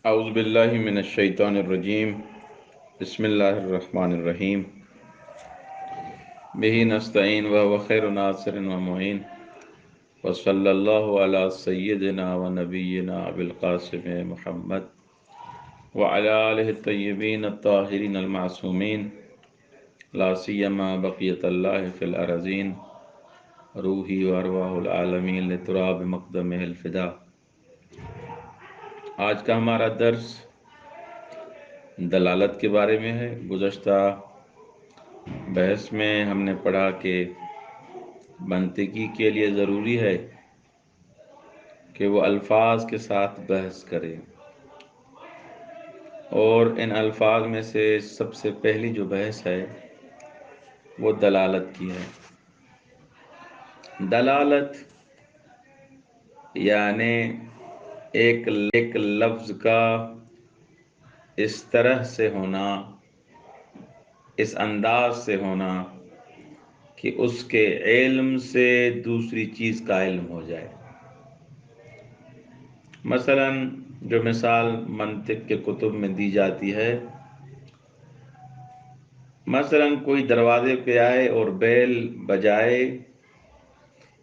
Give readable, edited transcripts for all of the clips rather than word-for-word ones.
اعوذ باللہ من الشیطان الرجیم بسم اللہ الرحمن الرحیم بہ نستعین وهو خیر ناصر و معین وصلی اللہ علی سیدنا و نبینا ابی القاسم محمد وعلی آلہ الطیبین الطاہرین المعصومین لا سیما بقیت اللہ فی الارضین روحی و ارواح العالمین لتراب مقدمہ الفدا۔ آج کا ہمارا درس دلالت کے بارے میں ہے۔ گزشتہ بحث میں ہم نے پڑھا کہ منطقی کے لیے ضروری ہے کہ وہ الفاظ کے ساتھ بحث کرے، اور ان الفاظ میں سے سب سے پہلی جو بحث ہے وہ دلالت کی ہے۔ دلالت یعنی ایک لفظ کا اس طرح سے ہونا، اس انداز سے ہونا کہ اس کے علم سے دوسری چیز کا علم ہو جائے۔ مثلا جو مثال منطق کے کتب میں دی جاتی ہے، مثلا کوئی دروازے پہ آئے اور بیل بجائے،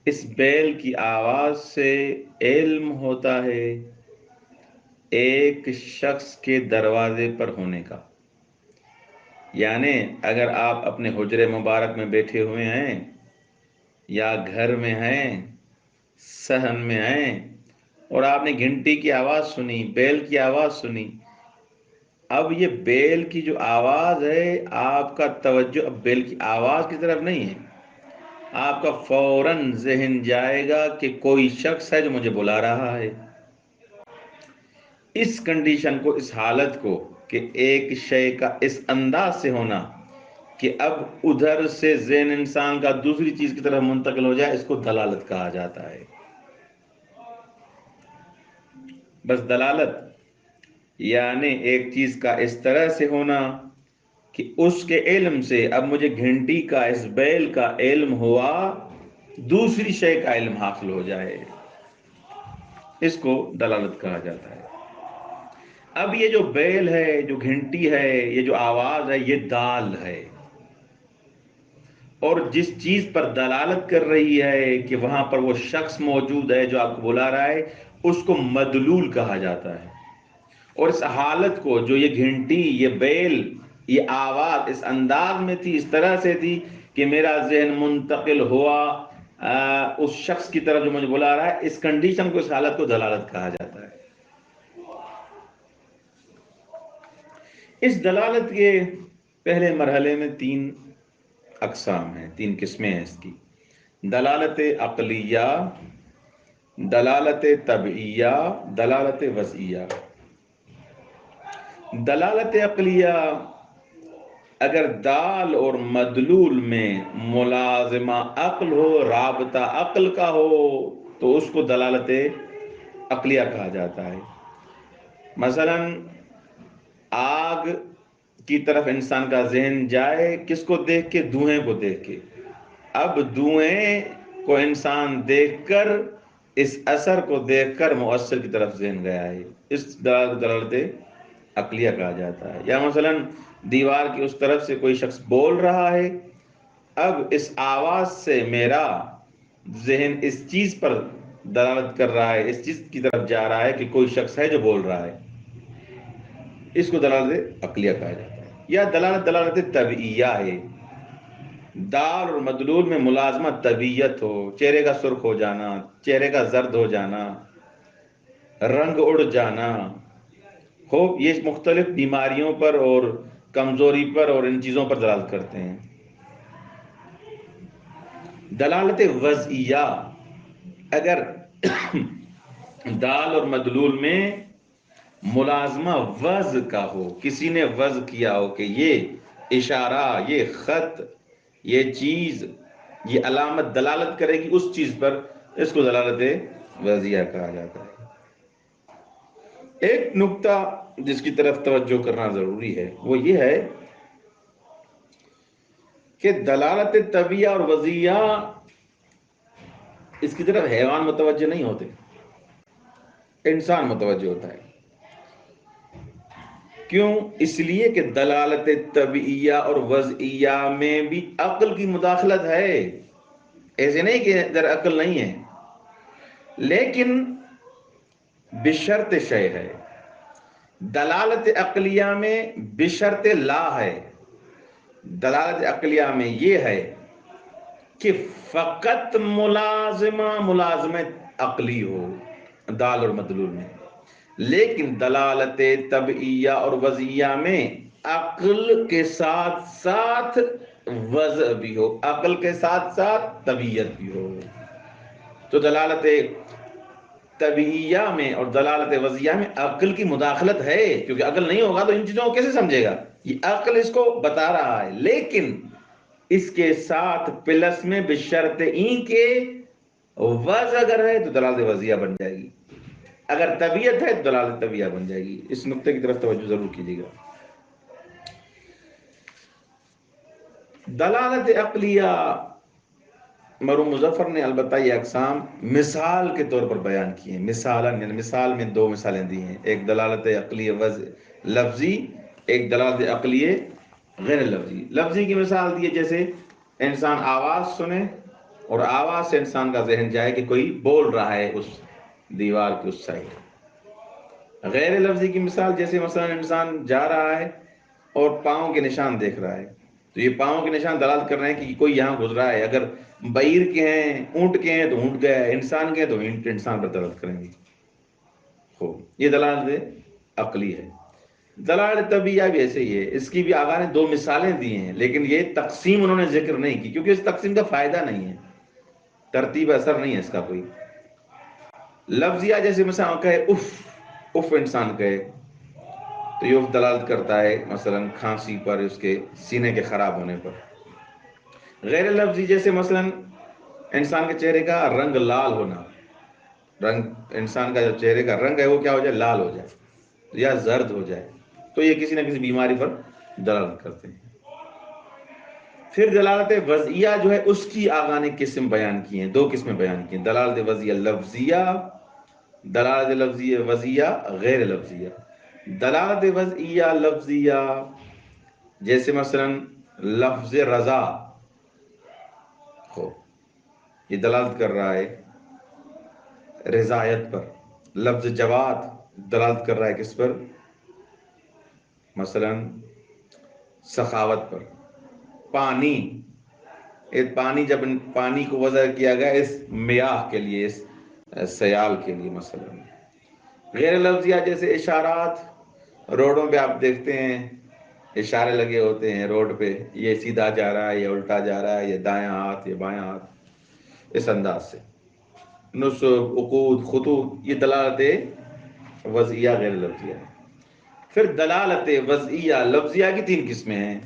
اس بیل کی آواز سے علم ہوتا ہے ایک شخص کے دروازے پر ہونے کا۔ یعنی اگر آپ اپنے حجرے مبارک میں بیٹھے ہوئے ہیں یا گھر میں ہیں، صحن میں ہیں، اور آپ نے گھنٹی کی آواز سنی، بیل کی آواز سنی، اب یہ بیل کی جو آواز ہے آپ کا توجہ اب بیل کی آواز کی طرف نہیں ہے، آپ کا فوراً ذہن جائے گا کہ کوئی شخص ہے جو مجھے بلا رہا ہے۔ اس کنڈیشن کو، اس حالت کو کہ ایک شے کا اس انداز سے ہونا کہ اب ادھر سے ذہن انسان کا دوسری چیز کی طرف منتقل ہو جائے، اس کو دلالت کہا جاتا ہے۔ بس دلالت یعنی ایک چیز کا اس طرح سے ہونا کہ اس کے علم سے اب مجھے گھنٹی کا، اس بیل کا علم ہوا، دوسری شے کا علم حاصل ہو جائے، اس کو دلالت کہا جاتا ہے۔ اب یہ جو بیل ہے، جو گھنٹی ہے، یہ جو آواز ہے، یہ دال ہے، اور جس چیز پر دلالت کر رہی ہے کہ وہاں پر وہ شخص موجود ہے جو آپ کو بلا رہا ہے، اس کو مدلول کہا جاتا ہے۔ اور اس حالت کو، جو یہ گھنٹی، یہ بیل، یہ آواز اس انداز میں تھی، اس طرح سے تھی کہ میرا ذہن منتقل ہوا اس شخص کی طرف جو مجھے بلا رہا ہے، اس کنڈیشن کو، اس حالت کو دلالت کہا جاتا ہے۔ اس دلالت کے پہلے مرحلے میں 3 اقسام ہیں، 3 قسمیں ہیں اس کی: دلالت عقلیہ، دلالت طبعیہ، دلالت وضعیہ۔ دلالت عقلیہ، اگر دال اور مدلول میں ملازمہ عقل ہو، رابطہ عقل کا ہو، تو اس کو دلالت عقلیہ کہا جاتا ہے۔ مثلا آگ کی طرف انسان کا ذہن جائے، کس کو دیکھ کے؟ دھوئیں کو دیکھ کے۔ اب دھوئیں کو انسان دیکھ کر، اس اثر کو دیکھ کر مؤثر کی طرف ذہن گیا ہے، اس دلالت عقلیہ کہا جاتا ہے۔ یا مثلا دیوار کی اس طرف سے کوئی شخص بول رہا ہے، اب اس آواز سے میرا ذہن اس چیز پر دلالت کر رہا ہے، اس چیز کی طرف جا رہا ہے کہ کوئی شخص ہے جو بول رہا ہے، اس کو دلالت عقلیہ کہا جاتا ہے۔ یا دلالت طبعیہ ہے، دال اور مدلول میں ملازمت طبیعت ہو، چہرے کا سرخ ہو جانا، چہرے کا زرد ہو جانا، رنگ اڑ جانا ہو، یہ مختلف بیماریوں پر اور کمزوری پر اور ان چیزوں پر دلالت کرتے ہیں۔ دلالت وضعیہ، اگر دال اور مدلول میں ملازمہ وضع کا ہو، کسی نے وضع کیا ہو کہ یہ اشارہ، یہ خط، یہ چیز، یہ علامت دلالت کرے گی اس چیز پر، اس کو دلالت وضعیہ کہا جاتا ہے۔ ایک نقطہ جس کی طرف توجہ کرنا ضروری ہے وہ یہ ہے کہ دلالت طبعیہ اور وضعیہ، اس کی طرف حیوان متوجہ نہیں ہوتے، انسان متوجہ ہوتا ہے۔ کیوں؟ اس لیے کہ دلالت طبعیہ اور وضعیہ میں بھی عقل کی مداخلت ہے، ایسے نہیں کہ ادھر عقل نہیں ہے، لیکن بشرط شے ہے۔ دلالت عقلیہ میں بشرط لا ہے، دلالت عقلیہ میں یہ ہے کہ فقط ملازمت عقلی ہو دال اور مدلول میں، لیکن دلالت طبعیہ اور وضعیہ میں عقل کے ساتھ ساتھ وضع بھی ہو، عقل کے ساتھ ساتھ طبیعت بھی ہو۔ تو دلالت طبعیہ میں اور دلالت وضعیہ میں عقل کی مداخلت ہے، کیونکہ عقل نہیں ہوگا تو ان چیزوں کو کیسے سمجھے گا؟ یہ عقل اس کو بتا رہا ہے، لیکن اس کے ساتھ پلس میں بشرط این کے وضع اگر ہے تو دلالت وضعیہ بن جائے گی، اگر طبیعت ہے تو دلالت طبیعہ بن جائے گی۔ اس نقطے کی طرف توجہ ضرور کیجیے گا۔ دلالت عقلیہ مرحوم مظفر نے البتہ یہ اقسام مثال کے طور پر بیان کی ہیں، مثال میں دو مثالیں دی ہیں، ایک دلالت عقلیہ لفظی، ایک دلالت عقلیہ غیر لفظی۔ لفظی کی مثال دی ہے جیسے انسان آواز سنے اور آواز سے انسان کا ذہن جائے کہ کوئی بول رہا ہے اس دیوار کے اس سائڈ۔ غیر لفظی کی مثال جیسے مثلا انسان جا رہا ہے اور پاؤں کے نشان دیکھ رہا ہے، تو یہ پاؤں کے نشان دلالت کر رہے ہیں کہ کوئی یہاں گزرا ہے، اگر بعیر کے ہیں، اونٹ کے ہیں تو اونٹ گیا ہے، انسان کے ہیں تو انسان پر دلالت کریں گے۔ خوب، یہ دلالت عقلی ہے۔ دلالت طبیعہ بھی ایسے ہی ہے، اس کی بھی آقا نے دو مثالیں دی ہیں، لیکن یہ تقسیم انہوں نے ذکر نہیں کی کیونکہ اس تقسیم کا فائدہ نہیں ہے، ترتیب اثر نہیں ہے اس کا کوئی۔ لفظیہ جیسے مثلا کہے اف، اف انسان کہے تو یہ اف دلالت کرتا ہے مثلا کھانسی پر، اس کے سینے کے خراب ہونے پر۔ غیر لفظی جیسے مثلا انسان کے چہرے کا رنگ لال ہونا، رنگ انسان کا جو چہرے کا رنگ ہے وہ کیا ہو جائے؟ لال ہو جائے یا زرد ہو جائے، تو یہ کسی نہ کسی بیماری پر دلالت کرتے ہیں۔ پھر دلالت وضعیہ جو ہے اس کی آقا نے قسم بیان کی ہیں، دو قسمیں بیان کی ہیں، دلالت وضعیہ لفظیہ، دلالت لفظیہ وضعیہ غیر لفظیہ۔ دلالت وضعیہ لفظیہ جیسے مثلا لفظ رضا، یہ دلالت کر رہا ہے رضایت پر۔ لفظ جواد دلالت کر رہا ہے کس پر؟ مثلا سخاوت پر۔ پانی، پانی جب پانی کو وضع کیا گیا اس میاہ کے لیے، اس سیال کے لیے مثلا۔ غیر لفظیہ جیسے اشارات، روڈوں پہ آپ دیکھتے ہیں اشارے لگے ہوتے ہیں روڈ پہ، یہ سیدھا جا رہا ہے، یہ الٹا جا رہا ہے، یہ دایاں ہاتھ، یہ بایاں ہاتھ، اس انداز سے۔ نصب، عقود، خطوط، یہ دلالت وضعیہ غیر لفظیہ ہے۔ پھر دلالت وضعیہ لفظیہ کی تین قسمیں ہیں،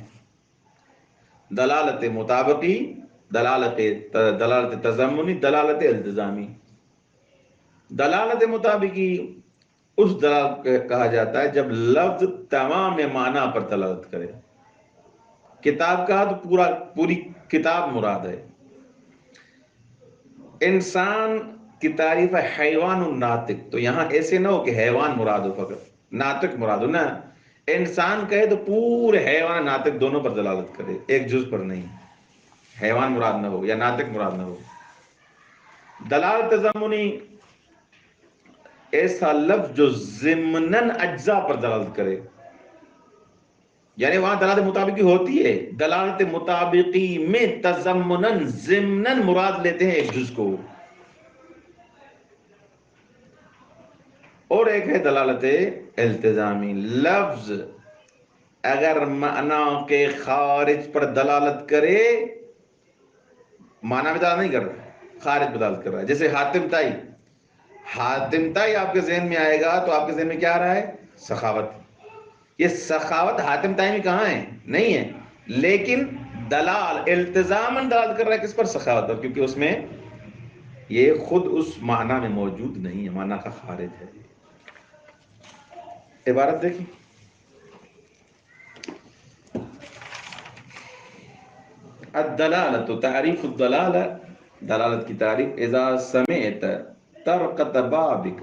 دلالت مطابقی، دلالت تضمنی، دلالت التزامی۔ دلالت مطابقی اس دلالت کہا جاتا ہے جب لفظ تمام معنی پر دلالت کرے۔ کتاب کا تو پوری کتاب مراد ہے۔ انسان کی تعریف ہے حیوان الناطق، تو یہاں ایسے نہ ہو کہ حیوان مراد ہو فقط، ناطق مراد ہو، نہ، انسان کہے تو پورے حیوان ناطق دونوں پر دلالت کرے، ایک جز پر نہیں، حیوان مراد نہ ہو یا ناطق مراد نہ ہو۔ دلالت تضمنی ایسا لفظ جو ضمناً اجزاء پر دلالت کرے، یعنی وہاں دلالت مطابقی ہوتی ہے، دلالت مطابقی میں تضمناً ضمناً مراد لیتے ہیں ایک جز کو۔ اور ایک ہے دلالت التزامی، لفظ اگر معنی کے خارج پر دلالت کرے، معنی میں دلالت نہیں کر رہا، خارج پر دلالت کر رہا ہے، جیسے حاتم تائی، حاتم تائی آپ کے ذہن میں آئے گا تو آپ کے ذہن میں کیا آ رہا ہے؟ سخاوت۔ یہ سخاوت حاتم تائی میں کہاں ہے؟ نہیں ہے، لیکن دلال التزاماً دلالت کر رہا ہے کس پر؟ سخاوت پر، کیونکہ اس میں یہ خود اس معنی میں موجود نہیں ہے، معنی کا خارج ہے۔ عبارت دیکھیں، الدلالت تعریف الدلالہ، دلالت کی تعریف، اذا سمعت طرقت بابک،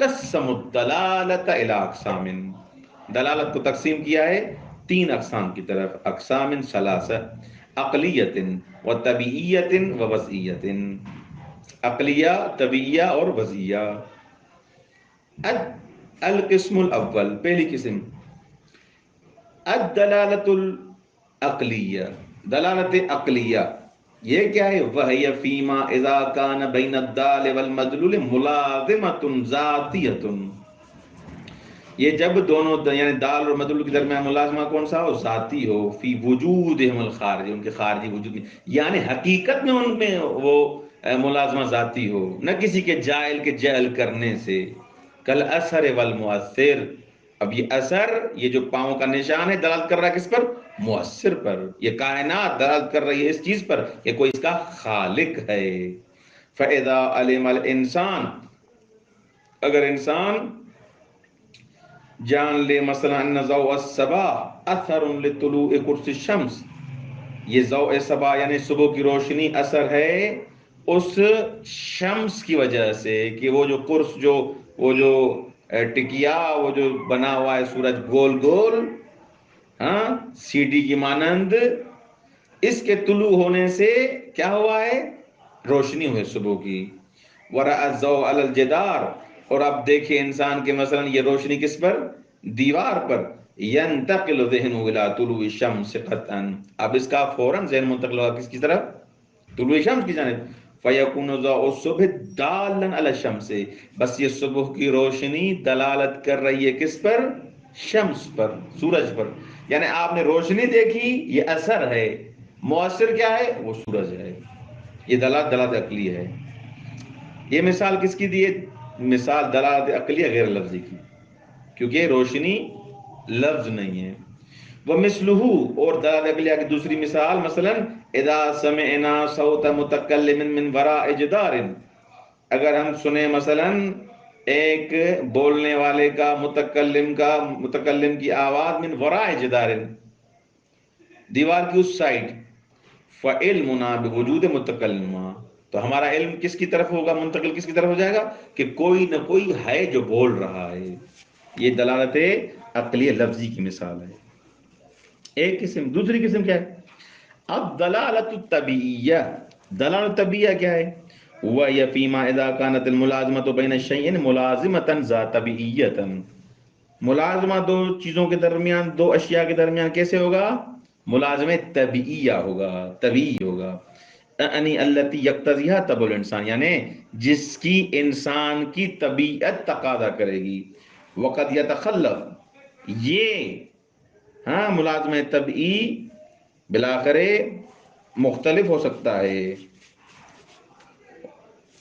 قسم الدلالت الی اقسام، دلالت کو تقسیم کیا ہے 3 اقسام کی طرف، اقسام ثلاثہ، عقلیت و طبیعیت و وضعیت، عقلیہ، طبیعیہ اور وضعیہ۔ القسم الاول، پہلی قسم، الدلالت العقلیہ، دلالت عقلیہ، یہ کیا ہے؟ وَهِيَ فِيمَا إِذَا كَانَ بَيْنَ الدَّالِ وَالْمَدْلُولِ مُلَازِمَةٌ ذَاتِيَةٌ، یہ جب دونوں یعنی دال اور مدلول کے درمیان ملازمہ کون سا ہو؟ ذاتی ہو، فی وجودہم الخارجی، ان کے خارجی وجود میں، یعنی حقیقت میں ان میں وہ ملازمہ ذاتی ہو، نہ کسی کے جاہل کے جہل کرنے سے۔ کل اثر والمؤثر، اب یہ اثر، یہ جو پاؤں کا نشان ہے، دلالت کر رہا ہے کس پر؟ مؤثر پر، یہ کائنات دلالت کر رہی ہے اس چیز پر کہ کوئی اس کا خالق ہے۔ فَإِذَا عَلِمَ الْإِنسان، اگر انسان جان لے مثلا ان ضوء الصباح اثر لطلوع قرص الشمس، یہ ضوء صباح یعنی صبح کی روشنی اثر ہے اس شمس کی وجہ سے، کہ وہ جو قرص، وہ جو ٹکیا، وہ جو بنا ہوا ہے سورج گول گول، ہاں سیڑھی کی مانند، اس کے طلوع ہونے سے کیا ہوا ہے؟ روشنی ہوئی صبح کی۔ وَرَأَى الضَّوْءَ عَلَى الْجِدَارِ، اور اب دیکھیں انسان کے مثلا یہ روشنی کس پر؟ دیوار پر۔ يَنْتَقِلُ ذِهْنُهُ إِلَى طُلُوعِ الشَّمْسِ قَطْعًا، اب اس کا فوراً ذہن منتقل ہوگا کس کی طرف؟ طلوع شمس کی جانب۔ فَيَكُونُ ضَوْءُ الصُّبْحِ دَالًّا عَلَى الشَّمْسِ، بس یہ صبح کی روشنی دلالت کر رہی ہے کس پر؟ شمس پر، سورج پر۔ یعنی آپ نے روشنی دیکھی، یہ اثر ہے، مؤثر کیا ہے؟ وہ سورج ہے۔ یہ دلالت عقلی ہے۔ یہ مثال کس کی دی ہے؟ مثال دلالت عقلیہ غیر لفظی کی، کیونکہ روشنی لفظ نہیں ہے۔ وَمِثْلُهُ، اور دلالت عقلیہ کی دوسری مثال مثلا اذا سمعنا صوت متکلم من وراء جدار، اگر ہم سنیں مثلا ایک بولنے والے کا، متکلم کی آواز، من وراء جدار، دیوار کی اس سائڈ، فعلمنا بوجود متکلمہ، تو ہمارا علم کس کی طرف ہوگا؟ منتقل کس کی طرف ہو جائے گا؟ کہ کوئی نہ کوئی ہے جو بول رہا ہے۔ یہ دلالت عقلیہ لفظی کی مثال ہے، ایک قسم۔ دوسری قسم کیا ہے؟ اب دلالت الطبیعیہ، دلالت طبیعیہ کیا ہے؟ وَهِيَ فِيمَا إِذَا كَانَتِ الْمُلَازِمَةُ بَيْنَ الشَّيْئَيْنِ مُلَازِمَةً ذَا طَبِعِيَّةً، ملازمہ دو چیزوں کے درمیان، دو اشیاء کے درمیان کیسے ہوگا؟ ملازمہ طبیعیہ ہوگا، طبیعی ہوگا۔ یعنی التی یقتضیہا طبع الانسان، یعنی جس کی انسان کی طبیعت تقاضا کرے گی۔ وقد یتخلف، یہ ہاں ملازمہ طبعی بلاخر مختلف ہو سکتا ہے،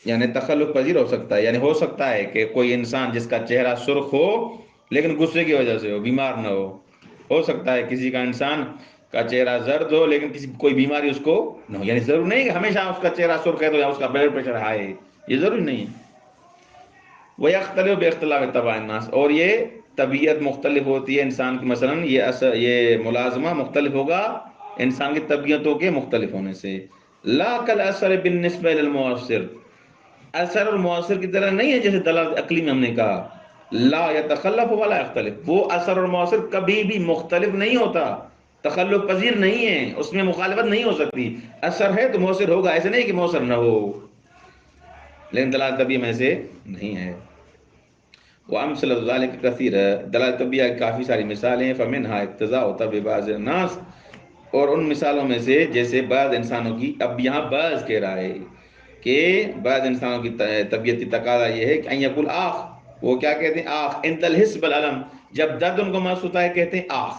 یعنی تخلف پذیر ہو سکتا ہے، یعنی ہو سکتا ہے کہ کوئی انسان جس کا چہرہ سرخ ہو لیکن غصے کی وجہ سے ہو، بیمار نہ ہو سکتا ہے کسی کا انسان کا چہرہ زرد ہو لیکن کوئی بیماری اس کو نہ ہو، یعنی ضرور نہیں کہ ہمیشہ اس کا چہرہ سرخ ہے تو یا اس کا بلڈ پریشر ہائی ہے، یہ ضروری نہیں ہے۔ وَيَخْتَلِفُ بِاخْتِلَافِ طَبْعِ النَّاسِ، اور یہ طبیعت مختلف ہوتی ہے انسان کی، مثلا یہ ملازمہ مختلف ہوگا انسان کی طبیعتوں کے مختلف ہونے سے۔ لا کالاثر بالنسبہ للمؤثر، اثر اور مؤثر کی طرح نہیں ہے جیسے دلالت عقلی میں ہم نے کہا، لا یتخلف ولا یختلف، وہ اثر اور مؤثر کبھی بھی مختلف نہیں ہوتا، تخلف پذیر نہیں ہے، اس میں مخالفت نہیں ہو سکتی، اثر ہے تو مؤثر ہوگا، ایسے نہیں کہ مؤثر نہ ہو، لیکن دلالت طبیعہ میں سے نہیں ہے۔ وامثلۃ ذلک کثیر، دلالت طبیعہ کی کافی ساری مثالیں ہیں۔ فمنها اقتضاء طبع بعض الناس، اور ان مثالوں میں سے جیسے بعض انسانوں کی، اب یہاں بعض کہہ رہا ہے کہ بعض انسانوں کی طبیعتی تقاضا یہ ہے کہ ان یقول آخ، وہ کیا کہتے ہیں؟ آخ، انت الحس بالعلم، جب درد ان کو محسوس ہوتا ہے کہتے ہیں آخ۔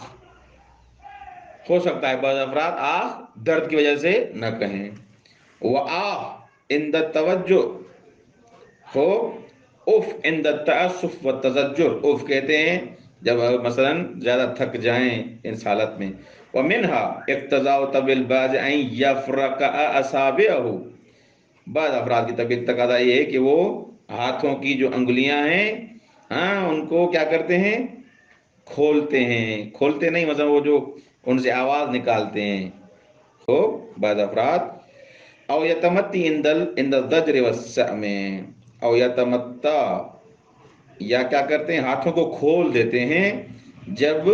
ہو سکتا ہے بعض افراد آخ درد کی وجہ سے نہ کہیں۔ وآخ عند التوجع، ہو اف عند التأسف والتزجر، اف کہتے ہیں جب مثلا زیادہ تھک جائیں اس حالت میں۔ ومنها اقتضاء طبع البعض ان يفرق اصابعه، بعض افراد کی طبیعت تقاضا یہ ہے کہ وہ ہاتھوں کی جو انگلیاں ہیں ہاں ان کو کیا کرتے ہیں؟ کھولتے ہیں، کھولتے نہیں مثلا وہ جو ان سے آواز نکالتے ہیں، ہو بعض افراد۔ او یتمتی عند الضجر والسأم، او یتمتا یا کیا کرتے ہیں ہاتھوں کو کھول دیتے ہیں جب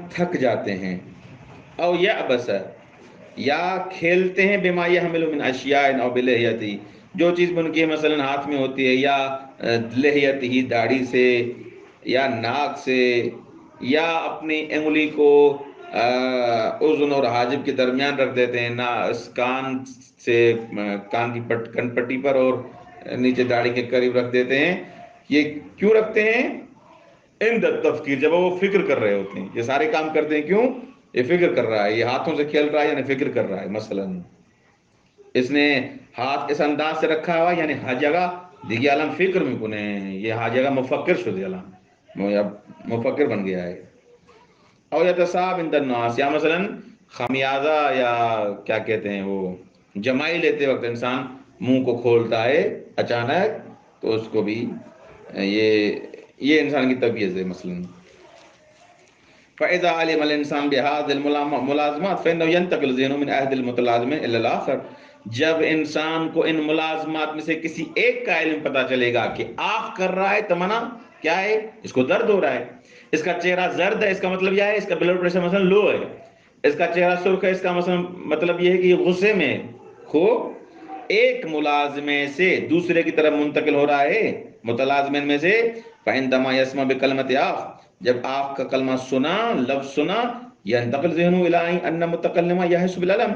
تھک جاتے ہیں، او یعبس یا کھیلتے ہیں بما یحمل من اشیاء او بلحیتی جو چیز ان کی مثلا ہاتھ میں ہوتی ہے، یا لحیت ہی داڑھی سے یا ناک سے، یا اپنی انگلی کو اذن اور حاجب کے درمیان رکھ دیتے ہیں، نہ اس کان سے کان کی کن پٹی پر اور نیچے داڑھی کے قریب رکھ دیتے ہیں۔ یہ کیوں رکھتے ہیں؟ عند التفکیر، جب وہ فکر کر رہے ہوتے ہیں، یہ سارے کام کرتے ہیں کیوں؟ یہ فکر کر رہا ہے، یہ ہاتھوں سے کھیل رہا ہے یعنی فکر کر رہا ہے۔ مثلا اس نے ہاتھ اس انداز سے رکھا ہوا یعنی ہر جگہ دیگی عالم فکر میں کنے، یہ ہر جگہ مفکر شدی عالم مفکر بن گیا ہے۔ او یتصاب عند الناس، یا مثلا خمیازہ یا کیا کہتے ہیں وہ جمائی لیتے وقت انسان منہ کو کھولتا ہے اچانک، تو اس کو بھی یہ انسان کی طبیعت ہے۔ مثلا فَإِذَا عَلِمَ الْإِنسَانُ بِهَذِهِ الْمُلَازِمَاتِ فَإِنَّهُ يَنْتَقِلُ ذِهْنُهُ مِنْ عَهْدِ الْمُتَلَازِمِ إِلَى الْآخَرِ، جب انسان کو ان ملازمات میں سے کسی ایک کا علم پتا چلے گا کہ آنکھ کر رہا ہے تمنا کیا ہے، اس کو درد ہو رہا ہے، اس کا چہرہ زرد ہے، اس کا مطلب یہ ہے اس کا بلڈ پریشر مثلا لو ہے، اس کا چہرہ سرخ ہے، اس کا مثلا مطلب یہ ہے کہ یہ غصے میں ہو، ایک ملازمے سے دوسرے کی طرف منتقل ہو رہا ہے متلازمین میں سے۔ فَإِنْدَمَا يَسْمَعُ بِكَلْمَةِ آخ، جب آپ کا کلمہ سنا، لفظ سنا، يَنْتَقِلْ ذِهْنُهُ إِلَىٰ أَنَّ مُتَكَلِّمَ يَحِسُّ بِالْأَلَمِ،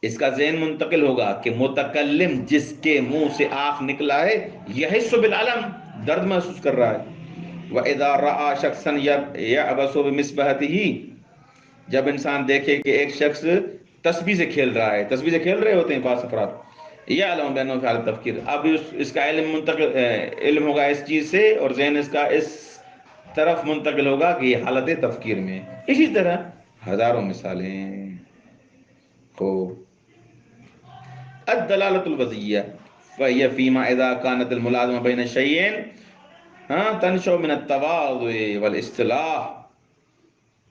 اس کا ذہن منتقل ہوگا کہ متکلم جس کے منہ سے آنکھ نکلا ہے یحس بالعلم، درد محسوس کر رہا ہے۔ وَإِذَا رَأَى شَخْصًا يَعْبَثُ بِمِصْبَاحَتِهِ، جب انسان دیکھے کہ ایک شخص تسبیح سے کھیل رہا ہے، تسبیح سے کھیل رہے ہوتے ہیں بعض افراد، یعلم بأنه فی حالۃ تفکیر، اب اس کا علم منتقل علم ہوگا اس چیز سے اور ذہن اس کا اس طرف منتقل ہوگا کہ یہ حالت تفکیر میں۔ اسی طرح ہزاروں مثالیں کو الدلالة الوضعیہ فهي فيما اذا كانت الملازمة بين الشيئين تنشأ من التواضع والاصطلاح۔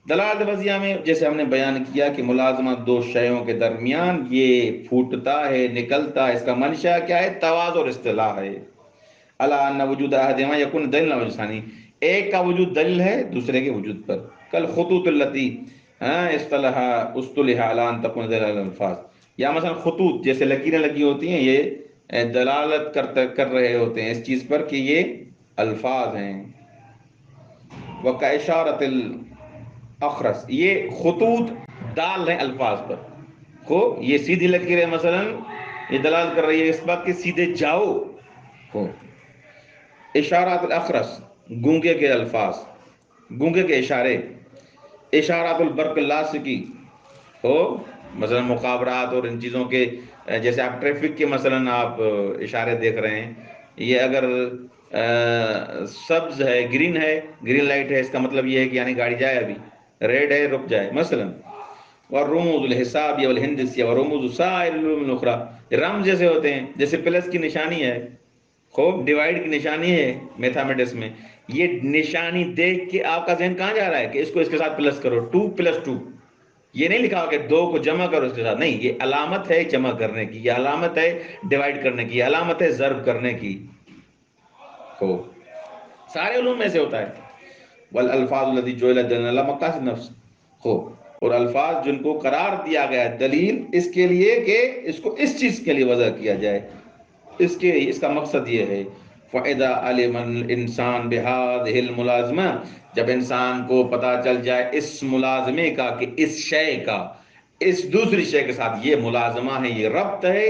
دلالت وضعیہ میں جیسے ہم نے بیان کیا کہ ملازمہ دو شیوں کے درمیان یہ پھوٹتا ہے، نکلتا ہے، اس کا منشا کیا ہے؟ تواضع اور اصطلاح ہے۔ الا ان وجود احدہما یکون دلیل علی ثانی، ایک کا وجود دلیل ہے دوسرے کے وجود پر۔ کل خطوط التی اصطلح علی ان تکون دلیل علی الفاظ، یا مثلا خطوط جیسے لکیریں لگی ہوتی ہیں، یہ دلالت کر رہے ہوتے ہیں اس چیز پر کہ یہ الفاظ ہیں۔ وکاشارۃ الاخرس، یہ خطوط ڈال رہے ہیں الفاظ پر، کو یہ سیدھی لکیریں مثلا یہ دلالت کر رہی ہے اس بات کہ سیدھے جاؤ ہو۔ اشارات الاخرس، گونگے کے الفاظ، گونگے کے اشارے۔ اشارات البرق اللاسکی ہو، مثلا مخابرات اور ان چیزوں کے، جیسے آپ ٹریفک کے مثلا آپ اشارے دیکھ رہے ہیں، یہ اگر سبز ہے، گرین ہے، گرین لائٹ ہے، اس کا مطلب یہ ہے کہ یعنی گاڑی جائے، ابھی ریڈ ہے رک جائے مثلا۔ والرموز الحساب والہندسیہ ورموز سائر العلوم الاخرى، رمز جیسے ہوتے ہیں، جیسے پلس کی نشانی ہے، خوب ڈیوائڈ کی نشانی ہے میتھمیٹکس میں، یہ نشانی دیکھ کے آپ کا ذہن کہاں جا رہا ہے کہ اس کو اس کے ساتھ پلس کرو، 2+2، یہ نہیں لکھا ہوا کہ 2 کو جمع کرو اس کے ساتھ، نہیں، یہ علامت ہے جمع کرنے کی، یہ علامت ہے ڈیوائڈ کرنے کی، یہ علامت ہے ضرب کرنے کی۔ ہو سارے علوم میں سے ہوتا ہے۔ والالفاظ التي جعلت دلیلا علی مقاصد نفس، ہو اور الفاظ جن کو قرار دیا گیا ہے دلیل اس کے لیے کہ اس کو اس چیز کے لیے وضع کیا جائے، اس کا مقصد یہ ہے۔ فَإِذَا عَلِمَ الْإِنسَانُ بِهَذِهِ الْمُلَازِمَةِ، جب انسان کو پتا چل جائے اس ملازمے کا کہ اس شے کا اس دوسری شے کے ساتھ یہ ملازمہ ہے، یہ ربط ہے،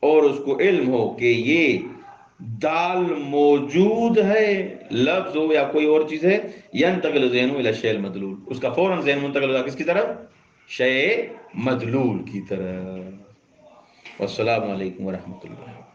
اور اس کو علم ہو کہ یہ دال موجود ہے، لفظ ہو یا کوئی اور چیز ہے، ينتقل ذہنه الى الشيء المدلول، اس کا فوراً ذہن منتقل ہوگا کس کی طرف؟ شے مدلول کی طرف۔ والسلام علیکم ورحمۃ اللہ۔